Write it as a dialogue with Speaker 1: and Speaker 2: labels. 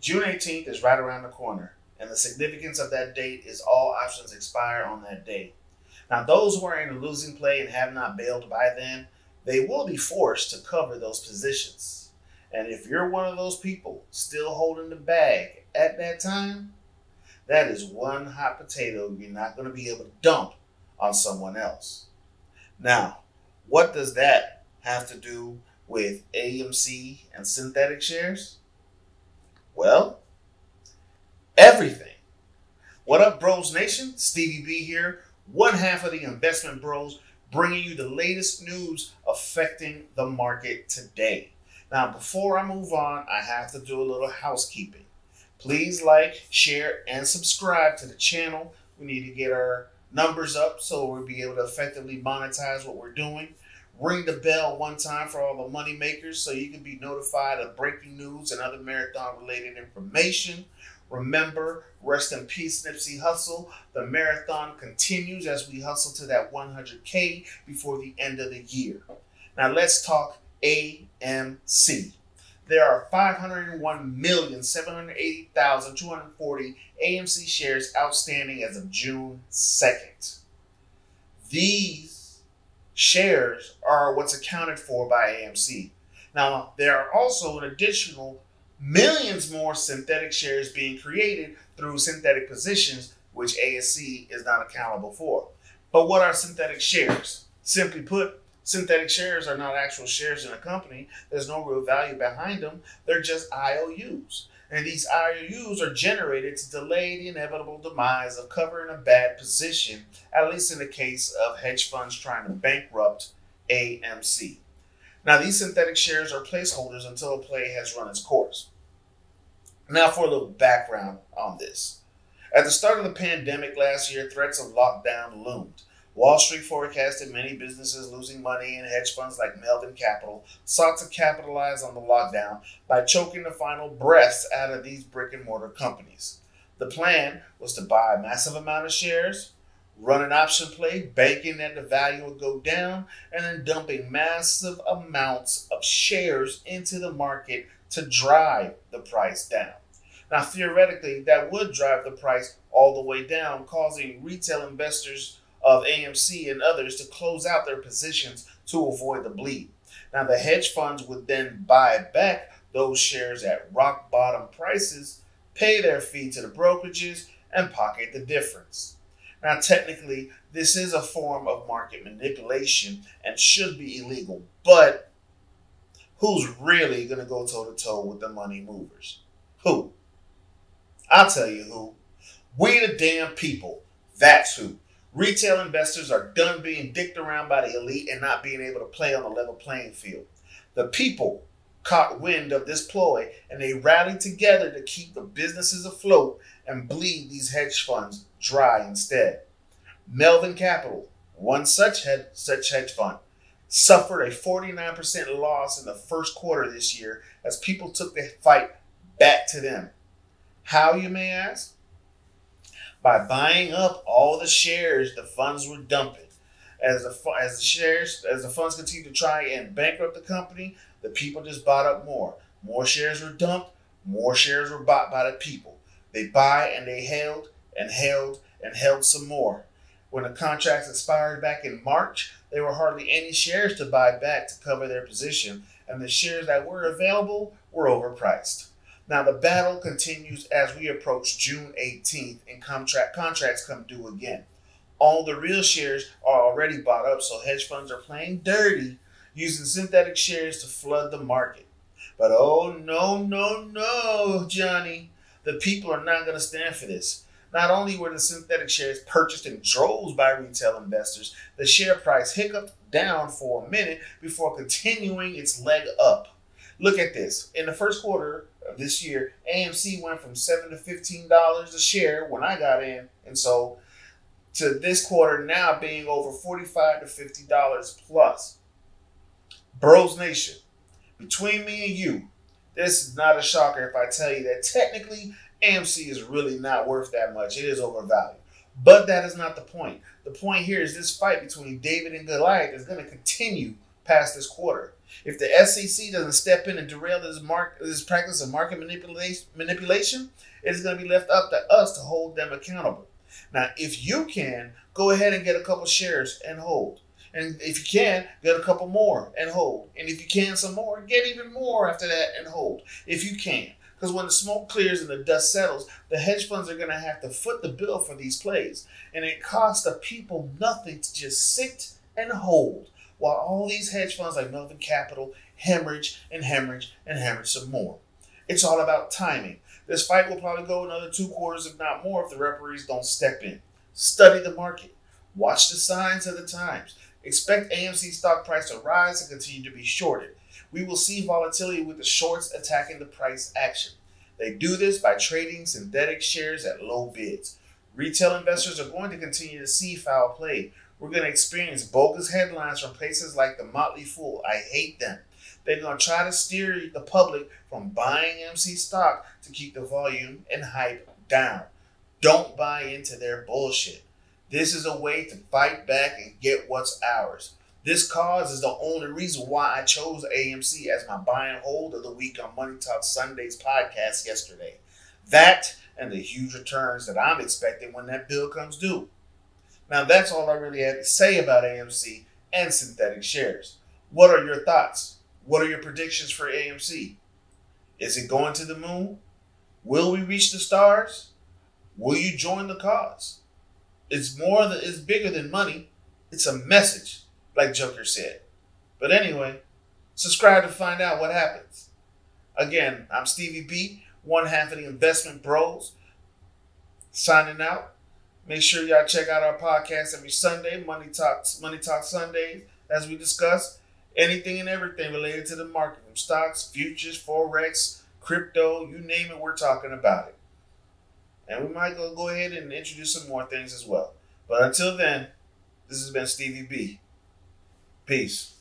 Speaker 1: June 18th is right around the corner, and the significance of that date is all options expire on that day. Now, those who are in a losing play and have not bailed by then, they will be forced to cover those positions. And if you're one of those people still holding the bag at that time, that is one hot potato you're not going to be able to dump on someone else. Now, what does that have to do with AMC and synthetic shares? Well, everything. What up, Bros Nation? Stevie B here, one half of the Investment Bros, bringing you the latest news affecting the market today. Now, before I move on, I have to do a little housekeeping. Please like, share, and subscribe to the channel. We need to get our numbers up so we'll be able to effectively monetize what we're doing. Ring the bell one time for all the money makers so you can be notified of breaking news and other marathon-related information. Remember, rest in peace, Nipsey Hussle. The marathon continues as we hustle to that 100K before the end of the year. Now let's talk AMC. There are 501,780,240 AMC shares outstanding as of June 2nd. These shares are what's accounted for by AMC. Now, there are also an additional millions more synthetic shares being created through synthetic positions, which AMC is not accountable for. But what are synthetic shares? Simply put, synthetic shares are not actual shares in a company. There's no real value behind them. They're just IOUs. And these IOUs are generated to delay the inevitable demise of covering a bad position, at least in the case of hedge funds trying to bankrupt AMC. Now, these synthetic shares are placeholders until a play has run its course. Now, for a little background on this. At the start of the pandemic last year, threats of lockdown loomed. Wall Street forecasted many businesses losing money, and hedge funds like Melvin Capital sought to capitalize on the lockdown by choking the final breaths out of these brick-and-mortar companies. The plan was to buy a massive amount of shares, run an option play, banking that the value would go down, and then dumping massive amounts of shares into the market to drive the price down. Now, theoretically, that would drive the price all the way down, causing retail investors of AMC and others to close out their positions to avoid the bleed. Now, the hedge funds would then buy back those shares at rock bottom prices, pay their fee to the brokerages, and pocket the difference. Now, technically, this is a form of market manipulation and should be illegal, but who's really going to go toe-to-toe with the money movers? Who? I'll tell you who. We the damn people. That's who. Retail investors are done being dicked around by the elite and not being able to play on a level playing field. The people caught wind of this ploy and they rallied together to keep the businesses afloat and bleed these hedge funds dry instead. Melvin Capital, one such hedge fund, suffered a 49% loss in the first quarter this year as people took the fight back to them. How, you may ask? By buying up all the shares the funds were dumping. As the funds continue to try and bankrupt the company, the people just bought up more. More shares were dumped, more shares were bought by the people. They buy and they held and held and held some more. When the contracts expired back in March, there were hardly any shares to buy back to cover their position, and the shares that were available were overpriced. Now, the battle continues as we approach June 18th and contracts come due again. All the real shares are already bought up, so hedge funds are playing dirty using synthetic shares to flood the market. But oh, no, Johnny. The people are not going to stand for this. Not only were the synthetic shares purchased in droves by retail investors, the share price hiccuped down for a minute before continuing its leg up. Look at this. In the first quarter of this year, AMC went from $7 to $15 a share when I got in and sold to this quarter now being over $45 to $50 plus. Bros Nation, between me and you, this is not a shocker if I tell you that technically AMC is really not worth that much. It is overvalued. But that is not the point. The point here is this fight between David and Goliath is going to continue past this quarter. If the SEC doesn't step in and derail this practice of market manipulation, it is going to be left up to us to hold them accountable. Now, if you can, go ahead and get a couple shares and hold. And if you can, get a couple more and hold. And if you can some more, get even more after that and hold. If you can. Because when the smoke clears and the dust settles, the hedge funds are going to have to foot the bill for these plays. And it costs the people nothing to just sit and hold while all these hedge funds like Melvin Capital hemorrhage and hemorrhage and hemorrhage some more. It's all about timing. This fight will probably go another 2 quarters, if not more, if the referees don't step in. Study the market. Watch the signs of the times. Expect AMC stock price to rise and continue to be shorted. We will see volatility with the shorts attacking the price action. They do this by trading synthetic shares at low bids. Retail investors are going to continue to see foul play. We're going to experience bogus headlines from places like the Motley Fool. I hate them. They're going to try to steer the public from buying AMC stock to keep the volume and hype down. Don't buy into their bullshit. This is a way to fight back and get what's ours. This cause is the only reason why I chose AMC as my buy and hold of the week on Money Talk Sunday's podcast yesterday. That and the huge returns that I'm expecting when that bill comes due. Now that's all I really have to say about AMC and synthetic shares. What are your thoughts? What are your predictions for AMC? Is it going to the moon? Will we reach the stars? Will you join the cause? It's bigger than money. It's a message, like Joker said. But anyway, subscribe to find out what happens. Again, I'm Stevie B, one half of the Investment Bros, signing out. Make sure y'all check out our podcast every Sunday, Money Talk Sundays, as we discuss anything and everything related to the market, from stocks, futures, forex, crypto, you name it, we're talking about it. And we might go ahead and introduce some more things as well. But until then, this has been Stevie B. Peace.